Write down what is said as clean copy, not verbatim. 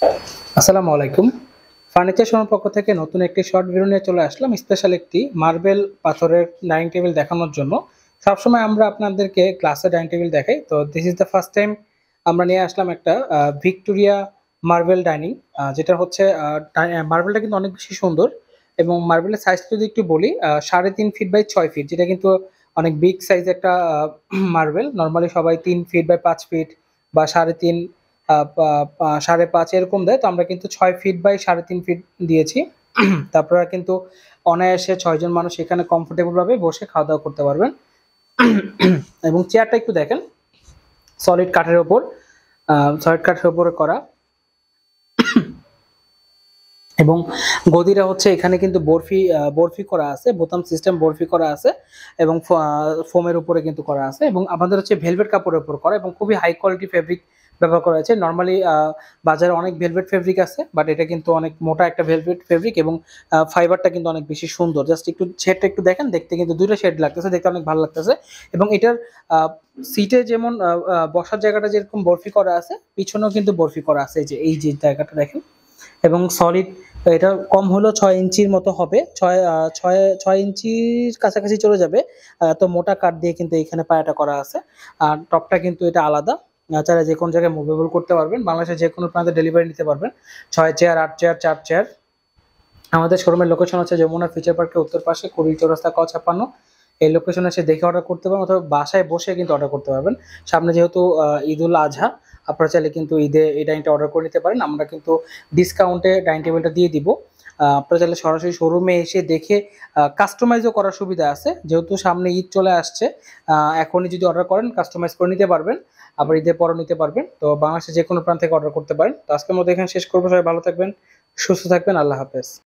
আসসালামু আলাইকুম। Furniture showroom পক্ষ থেকে নতুন একটি শর্ট ভিডিও নিয়ে চলে আসলাম। স্পেশাল একটি মার্বেল পাথরের ডাইনিং টেবিল দেখানোর জন্য। সবসময় আমরা আপনাদেরকে গ্লাসের ডাইনিং টেবিল দেখাই। তো this is the first time আমরা নিয়ে আসলাম একটা ভিক্টোরিয়া মার্বেল ডাইনিং, যেটা হচ্ছে মার্বেলটা কিন্তু অনেক বেশি সুন্দর এবং মার্বেলের সাইজটা যদি একটু বলি, 3.5 ফিট বাই 6 ফিট, যেটা কিন্তু অনেক বিগ সাইজ একটা মার্বেল। নর্মালি সবাই 3 ফিট বাই 5 ফিট বা 3.5 5.5 এরকম দেয়, তো আমরা কিন্তু 6 ফিট বাই 3.5 ফিট দিয়েছি। তারপরে কিন্তু অনায়াসে 6 জন মানুষ এখানে কমফোর্টেবল ভাবে বসে খাওয়া দাওয়া করতে পারবেন। এবং চেয়ারটা একটু দেখেন, সলিড কাঠের ওপর সলিড কাঠের উপরে করা, এবং গদিটা হচ্ছে এখানে কিন্তু বরফি বরফি করা আছে, বোতাম সিস্টেম বরফি করা আছে এবং ফোমের উপরে কিন্তু করা আছে, এবং আমাদের হচ্ছে ভেলভেট কাপড়ের উপর করা এবং খুবই হাই কোয়ালিটি ফেব্রিক ব্যবহার করা হয়েছে। নর্মালি বাজারে অনেক ভেলভেট ফেব্রিক আছে, বাট এটা কিন্তু অনেক মোটা একটা ভেলভেট ফেব্রিক এবং ফাইবারটা কিন্তু অনেক বেশি সুন্দর। জাস্ট একটু শেডটা একটু দেখেন, দেখতে কিন্তু দুইটা শেড লাগতেছে, দেখতে অনেক ভালো লাগতেছে। এবং এটার সিটে যেমন বসার জায়গাটা যেরকম বরফি করা আছে, পিছনেও কিন্তু বরফি করা আছে, এই যে জায়গাটা দেখেন। এবং সলিড, এটা কম হলেও 6 ইঞ্চির মতো হবে, ছয় ছয় ইঞ্চির কাছাকাছি চলে যাবে। তো মোটা কাঠ দিয়ে কিন্তু এখানে পায়াটা করা আছে। আর টপটা কিন্তু এটা আলাদা। চাইলে যে কোনো জায়গায় মুভেবল করতে পারবেন, বাংলাদেশের যে কোনো প্রান্তে ডেলিভারি নিতে পারবেন। 6 চেয়ার, 8 চেয়ার, 4 চেয়ার। আমাদের শোরুমের লোকেশন হচ্ছে যমুনা ফিচার পার্কের উত্তর পাশে, কুড়িল চৌরাস্তা, ক 56। এই লোকেশনে এসে দেখে অর্ডার করতে পারবেন, অথবা বাসায় বসে কিন্তু অর্ডার করতে পারবেন। সামনে যেহেতু ঈদ উল আজহা, আপনারা চাইলে কিন্তু ঈদে এই ডাইনিংটা অর্ডার করে নিতে পারেন। আমরা কিন্তু ডিসকাউন্টে ডাইনিং টেবিলটা দিয়ে দিব। আপনারা চাইলে সরাসরি শোরুমে এসে দেখে কাস্টমাইজও করার সুবিধা আছে, যেহেতু সামনে ঈদ চলে আসছে। এখনই যদি অর্ডার করেন কাস্টমাইজ করে নিতে পারবেন, আবার ঈদের পরও নিতে পারবেন। তো বাংলাদেশের যে কোনো প্রান্ত থেকে অর্ডার করতে পারেন। তো আজকের মধ্যে এখানে শেষ করবো। সবাই ভালো থাকবেন, সুস্থ থাকবেন, আল্লাহ হাফেজ।